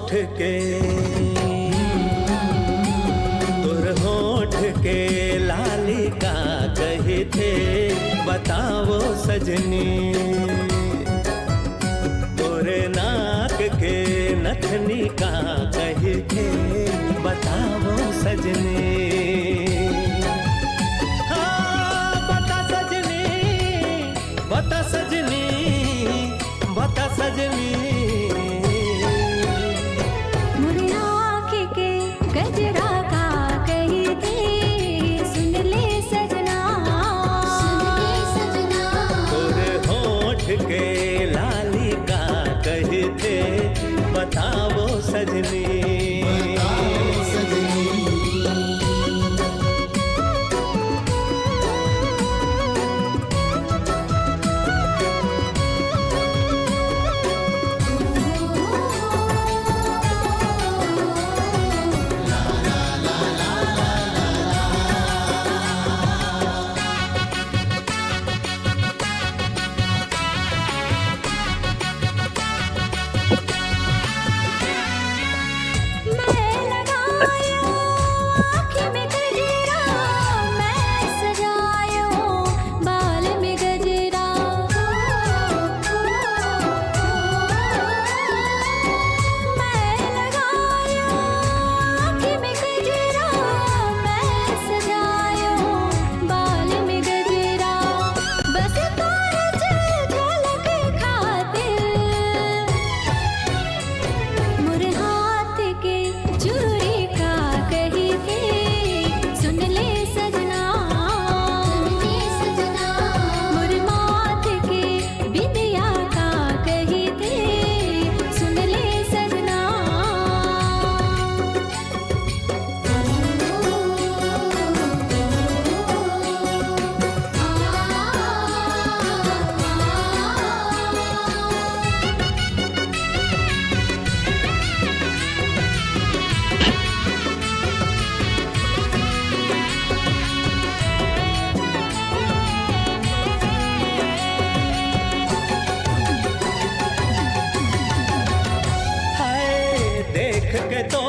होठ के तुर होठ के लाली का कहे थे बताओ सजनी, तोरे नाक के नथनी का कहे थे बताओ सजनी। हाँ बता सजनी, बता सजनी, बता सजनी। मुरे आँख के गजरा का कही थे सुन ले सजना, सुन ले सजना। तोरे होठ के लाली का कहे थे बताओ सजनी, बताओ सजनी। के तो